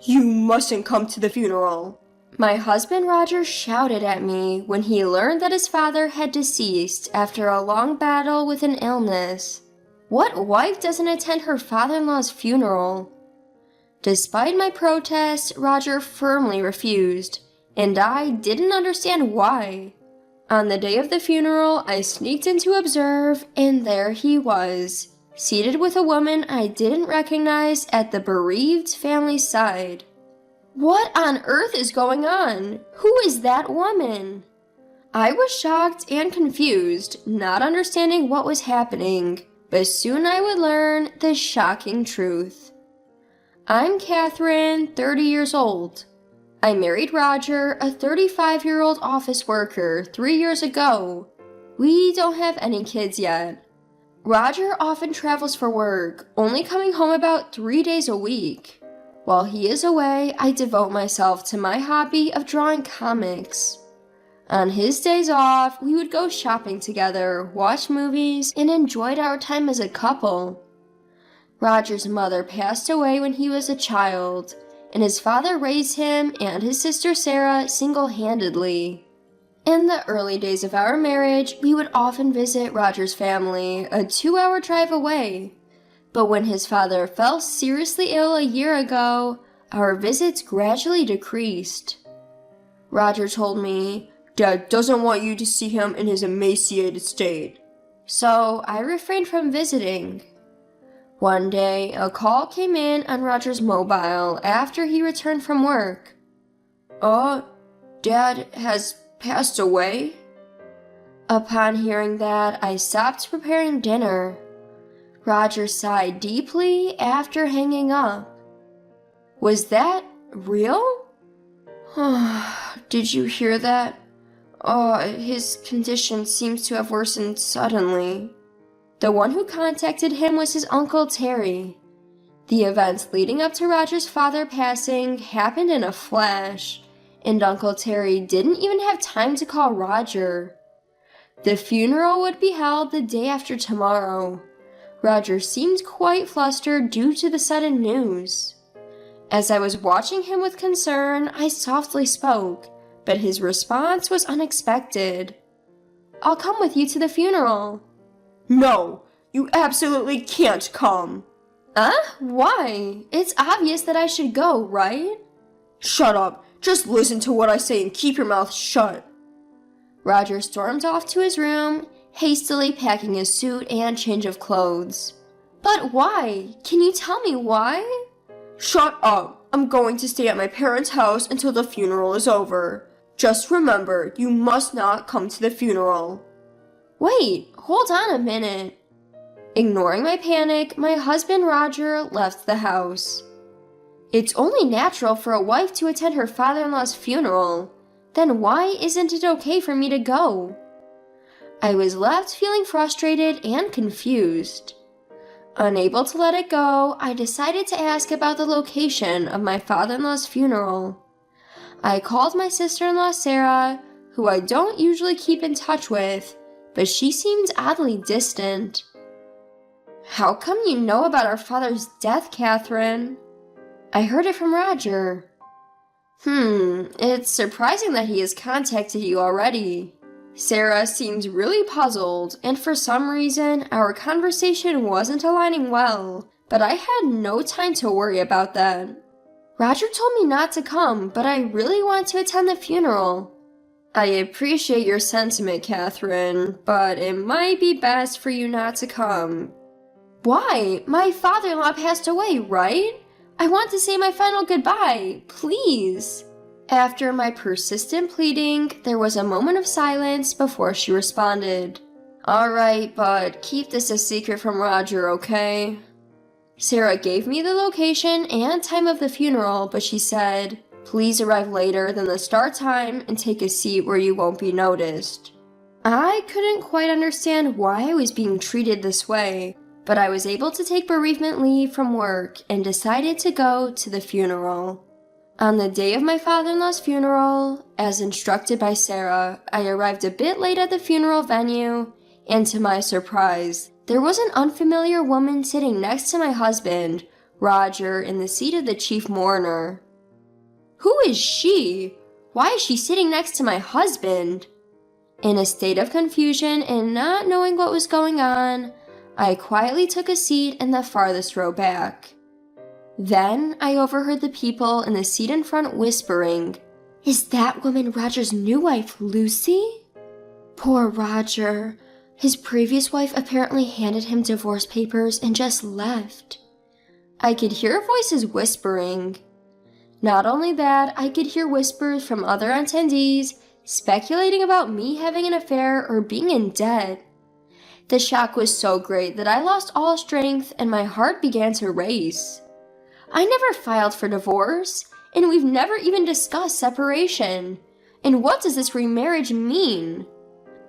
You mustn't come to the funeral. My husband Roger shouted at me when he learned that his father had deceased after a long battle with an illness. What wife doesn't attend her father-in-law's funeral? Despite my protest, Roger firmly refused, and I didn't understand why. On the day of the funeral, I sneaked in to observe, and there he was, seated with a woman I didn't recognize at the bereaved family's side. What on earth is going on? Who is that woman? I was shocked and confused, not understanding what was happening, but soon I would learn the shocking truth. I'm Catherine, 30 years old. I married Roger, a 35-year-old office worker, 3 years ago. We don't have any kids yet. Roger often travels for work, only coming home about 3 days a week. While he is away, I devote myself to my hobby of drawing comics. On his days off, we would go shopping together, watch movies, and enjoyed our time as a couple. Roger's mother passed away when he was a child, and his father raised him and his sister Sarah single-handedly. In the early days of our marriage, we would often visit Roger's family, a 2-hour drive away. But when his father fell seriously ill a year ago, our visits gradually decreased. Roger told me, "Dad doesn't want you to see him in his emaciated state." So I refrained from visiting. One day, a call came in on Roger's mobile after he returned from work. Dad has passed away?" Upon hearing that, I stopped preparing dinner. Roger sighed deeply after hanging up. "Was that real?" "Did you hear that? His condition seems to have worsened suddenly." The one who contacted him was his Uncle Terry. The events leading up to Roger's father passing happened in a flash, and Uncle Terry didn't even have time to call Roger. The funeral would be held the day after tomorrow. Roger seemed quite flustered due to the sudden news. As I was watching him with concern, I softly spoke, but his response was unexpected. "I'll come with you to the funeral." "No, you absolutely can't come." Why? It's obvious that I should go, right?" "Shut up. Just listen to what I say and keep your mouth shut." Roger stormed off to his room, hastily packing his suit and change of clothes. "But why? Can you tell me why?" "Shut up. I'm going to stay at my parents' house until the funeral is over. Just remember, you must not come to the funeral." "Wait, hold on a minute." Ignoring my panic, my husband Roger left the house. "It's only natural for a wife to attend her father-in-law's funeral. Then why isn't it okay for me to go?" I was left feeling frustrated and confused. Unable to let it go, I decided to ask about the location of my father-in-law's funeral. I called my sister-in-law Sarah, who I don't usually keep in touch with, but she seemed oddly distant. "How come you know about our father's death, Catherine?" "I heard it from Roger." It's surprising that he has contacted you already." Sarah seemed really puzzled, and for some reason, our conversation wasn't aligning well, but I had no time to worry about that. "Roger told me not to come, but I really want to attend the funeral." "I appreciate your sentiment, Catherine, but it might be best for you not to come." "Why? My father-in-law passed away, right? I want to say my final goodbye, please." After my persistent pleading, there was a moment of silence before she responded. "All right, but keep this a secret from Roger, okay?" Sarah gave me the location and time of the funeral, but she said, "Please arrive later than the start time and take a seat where you won't be noticed." I couldn't quite understand why I was being treated this way, but I was able to take bereavement leave from work and decided to go to the funeral. On the day of my father-in-law's funeral, as instructed by Sarah, I arrived a bit late at the funeral venue, and to my surprise, there was an unfamiliar woman sitting next to my husband, Roger, in the seat of the chief mourner. Who is she? Why is she sitting next to my husband? In a state of confusion and not knowing what was going on, I quietly took a seat in the farthest row back. Then I overheard the people in the seat in front whispering, "Is that woman Roger's new wife, Lucy?" Poor Roger. His previous wife apparently handed him divorce papers and just left. I could hear voices whispering. Not only that, I could hear whispers from other attendees speculating about me having an affair or being in debt. The shock was so great that I lost all strength and my heart began to race. I never filed for divorce, and we've never even discussed separation. And what does this remarriage mean?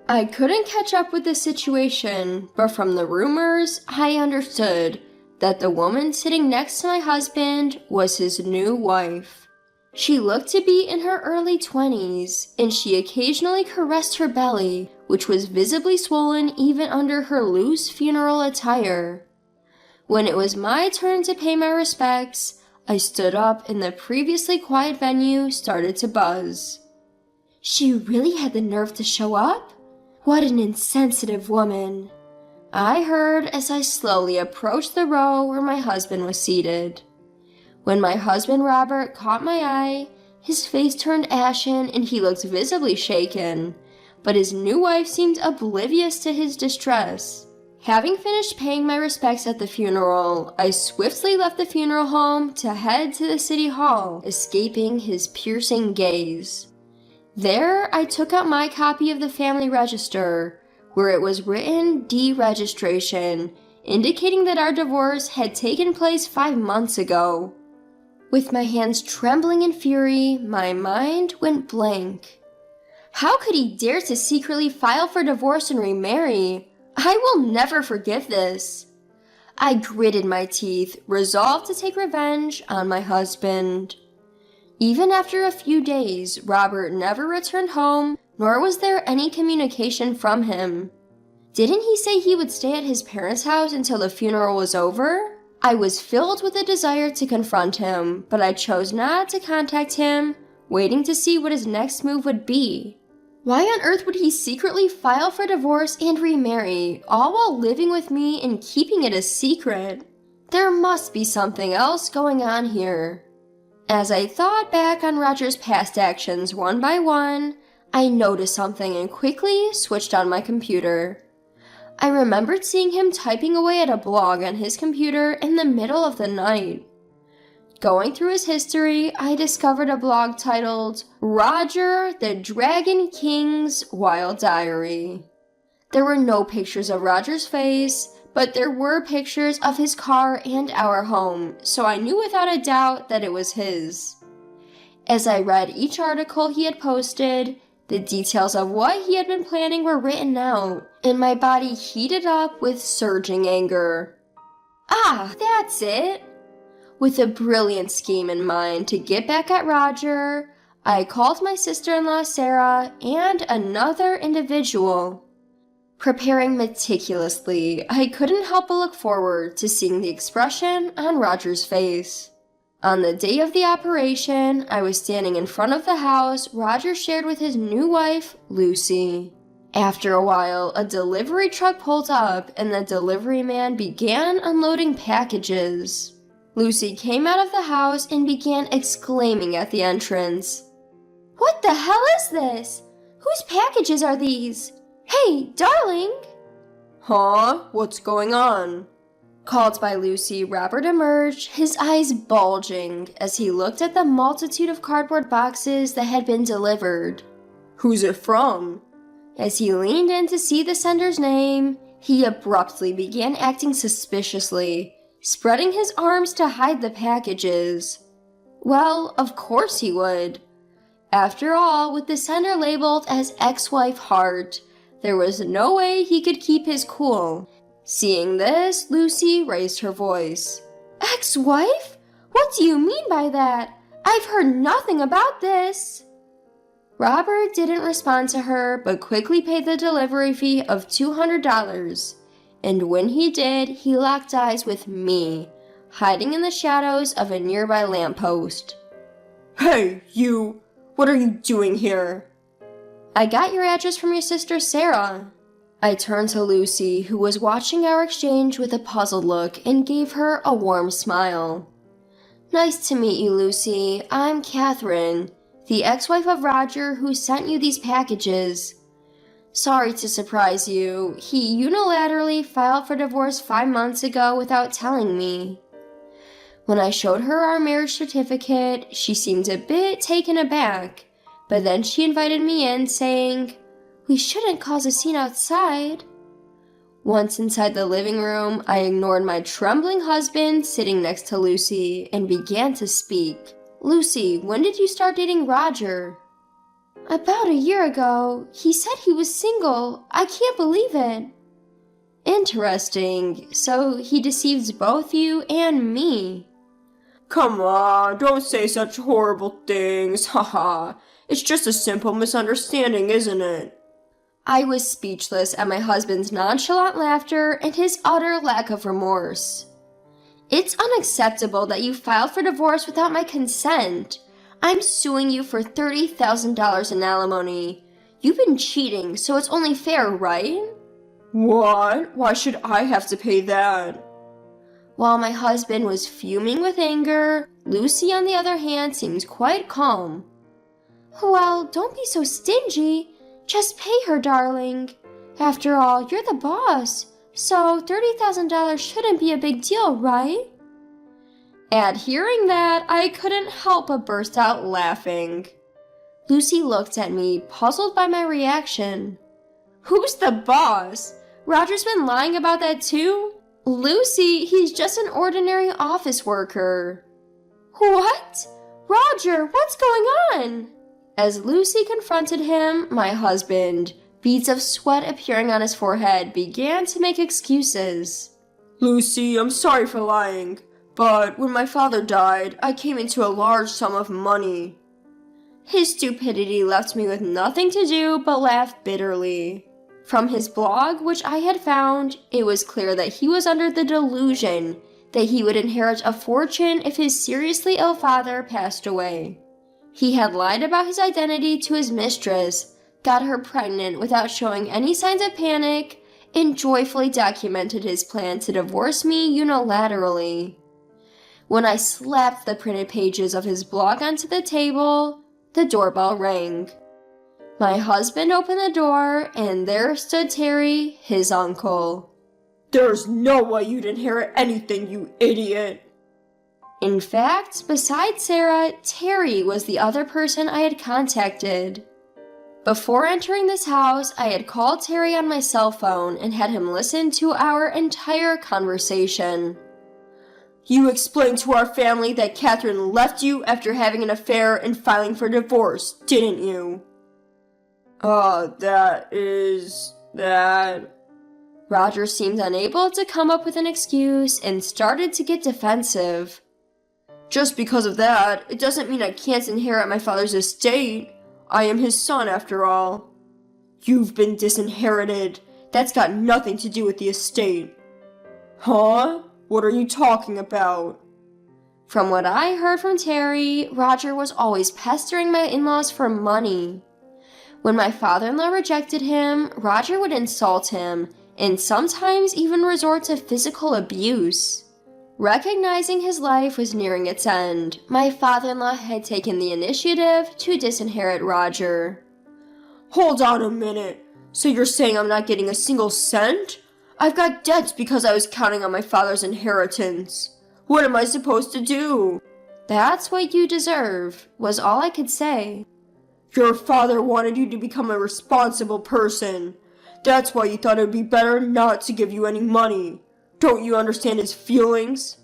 I couldn't catch up with the situation, but from the rumors, I understood that the woman sitting next to my husband was his new wife. She looked to be in her early 20s, and she occasionally caressed her belly, which was visibly swollen even under her loose funeral attire. When it was my turn to pay my respects, I stood up and the previously quiet venue started to buzz. She really had the nerve to show up? What an insensitive woman. I heard as I slowly approached the row where my husband was seated. When my husband Robert caught my eye, his face turned ashen and he looked visibly shaken, but his new wife seemed oblivious to his distress. Having finished paying my respects at the funeral, I swiftly left the funeral home to head to the city hall, escaping his piercing gaze. There, I took out my copy of the family register, where it was written deregistration, indicating that our divorce had taken place 5 months ago. With my hands trembling in fury, my mind went blank. How could he dare to secretly file for divorce and remarry? I will never forgive this. I gritted my teeth, resolved to take revenge on my husband. Even after a few days, Robert never returned home, nor was there any communication from him. Didn't he say he would stay at his parents' house until the funeral was over? I was filled with a desire to confront him, but I chose not to contact him, waiting to see what his next move would be. Why on earth would he secretly file for divorce and remarry, all while living with me and keeping it a secret? There must be something else going on here. As I thought back on Roger's past actions one by one, I noticed something and quickly switched on my computer. I remembered seeing him typing away at a blog on his computer in the middle of the night. Going through his history, I discovered a blog titled Roger the Dragon King's Wild Diary. There were no pictures of Roger's face, but there were pictures of his car and our home, so I knew without a doubt that it was his. As I read each article he had posted, the details of what he had been planning were written out, and my body heated up with surging anger. Ah, that's it! With a brilliant scheme in mind to get back at Roger, I called my sister-in-law Sarah and another individual. Preparing meticulously, I couldn't help but look forward to seeing the expression on Roger's face. On the day of the operation, I was standing in front of the house Roger shared with his new wife, Lucy. After a while, a delivery truck pulled up and the delivery man began unloading packages. Lucy came out of the house and began exclaiming at the entrance. What the hell is this? Whose packages are these? Hey, darling! Huh? What's going on? Called by Lucy, Robert emerged, his eyes bulging as he looked at the multitude of cardboard boxes that had been delivered. Who's it from? As he leaned in to see the sender's name, he abruptly began acting suspiciously, spreading his arms to hide the packages. Well, of course he would. After all, with the sender labeled as ex-wife Hart, there was no way he could keep his cool. Seeing this, Lucy raised her voice. Ex-wife? What do you mean by that? I've heard nothing about this. Robert didn't respond to her, but quickly paid the delivery fee of $200. And when he did, he locked eyes with me, hiding in the shadows of a nearby lamppost. Hey, you! What are you doing here? I got your address from your sister Sarah. I turned to Lucy, who was watching our exchange with a puzzled look, and gave her a warm smile. Nice to meet you, Lucy. I'm Catherine, the ex-wife of Roger who sent you these packages. Sorry to surprise you. He unilaterally filed for divorce 5 months ago without telling me. When I showed her our marriage certificate, she seemed a bit taken aback, but then she invited me in, saying, "We shouldn't cause a scene outside." Once inside the living room, I ignored my trembling husband sitting next to Lucy and began to speak. "Lucy, when did you start dating Roger?" "About a year ago. He said he was single. I can't believe it." "Interesting. So he deceives both you and me." Come on, don't say such horrible things, haha. It's just a simple misunderstanding, isn't it? I was speechless at my husband's nonchalant laughter and his utter lack of remorse. "It's unacceptable that you filed for divorce without my consent. I'm suing you for $30,000 in alimony. You've been cheating, so it's only fair, right?" What? Why should I have to pay that? While my husband was fuming with anger, Lucy, on the other hand, seemed quite calm. "Well, don't be so stingy. Just pay her, darling. After all, you're the boss, so $30,000 shouldn't be a big deal, right?" At hearing that, I couldn't help but burst out laughing. Lucy looked at me, puzzled by my reaction. "Who's the boss? Roger's been lying about that too?" "Lucy, he's just an ordinary office worker." "What? Roger, what's going on?" As Lucy confronted him, my husband, beads of sweat appearing on his forehead, began to make excuses. Lucy, I'm sorry for lying, but when my father died, I came into a large sum of money. His stupidity left me with nothing to do but laugh bitterly. From his blog, which I had found, it was clear that he was under the delusion that he would inherit a fortune if his seriously ill father passed away. He had lied about his identity to his mistress, got her pregnant without showing any signs of panic, and joyfully documented his plan to divorce me unilaterally. When I slapped the printed pages of his blog onto the table, the doorbell rang. My husband opened the door, and there stood Terry, his uncle. There's no way you'd inherit anything, you idiot. In fact, besides Sarah, Terry was the other person I had contacted. Before entering this house, I had called Terry on my cell phone and had him listen to our entire conversation. You explained to our family that Catherine left you after having an affair and filing for divorce, didn't you? That... Roger seemed unable to come up with an excuse and started to get defensive. Just because of that, it doesn't mean I can't inherit my father's estate. I am his son, after all. You've been disinherited. That's got nothing to do with the estate. Huh? What are you talking about? From what I heard from Terry, Roger was always pestering my in-laws for money. When my father-in-law rejected him, Roger would insult him and sometimes even resort to physical abuse. Recognizing his life was nearing its end, my father-in-law had taken the initiative to disinherit Roger. Hold on a minute. So you're saying I'm not getting a single cent? I've got debts because I was counting on my father's inheritance. What am I supposed to do? That's what you deserve, was all I could say. Your father wanted you to become a responsible person. That's why you thought it would be better not to give you any money. Don't you understand his feelings?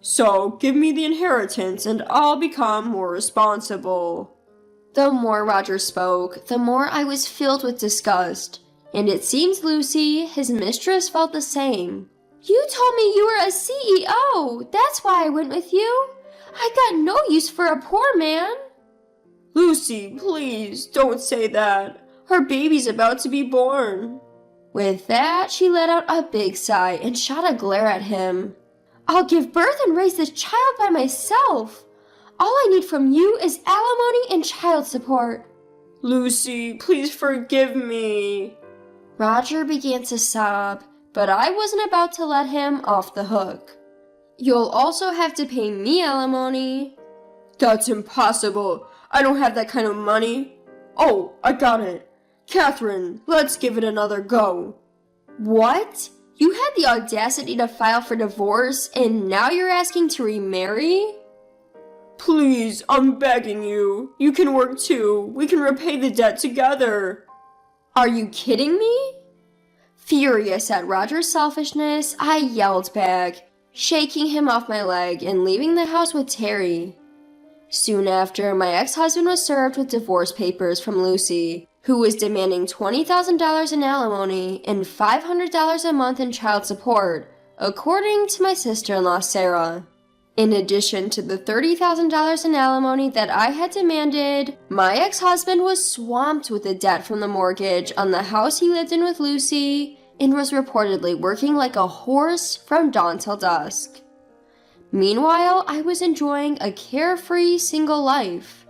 So, give me the inheritance and I'll become more responsible. The more Roger spoke, the more I was filled with disgust, and it seems Lucy, his mistress, felt the same. "You told me you were a CEO. That's why I went with you. I got no use for a poor man." Lucy, please, don't say that. Our baby's about to be born. With that, she let out a big sigh and shot a glare at him. "I'll give birth and raise this child by myself. All I need from you is alimony and child support. Lucy, please forgive me. Roger began to sob, but I wasn't about to let him off the hook. You'll also have to pay me alimony. That's impossible. I don't have that kind of money. Oh, I got it. Catherine, let's give it another go. What? You had the audacity to file for divorce, and now you're asking to remarry? Please, I'm begging you. You can work too. We can repay the debt together. Are you kidding me? Furious at Roger's selfishness, I yelled back, shaking him off my leg and leaving the house with Terry. Soon after, my ex-husband was served with divorce papers from Lucy, who was demanding $20,000 in alimony and $500 a month in child support, according to my sister-in-law Sarah. In addition to the $30,000 in alimony that I had demanded, my ex-husband was swamped with the debt from the mortgage on the house he lived in with Lucy and was reportedly working like a horse from dawn till dusk. Meanwhile, I was enjoying a carefree single life.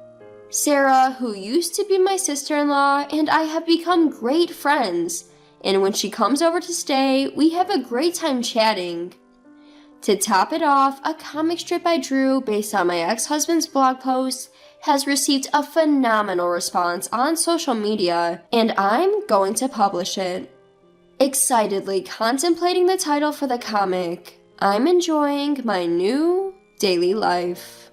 Sarah, who used to be my sister-in-law, and I have become great friends, and when she comes over to stay, we have a great time chatting. To top it off, a comic strip I drew based on my ex-husband's blog post has received a phenomenal response on social media, and I'm going to publish it. Excitedly contemplating the title for the comic, I'm enjoying my new daily life.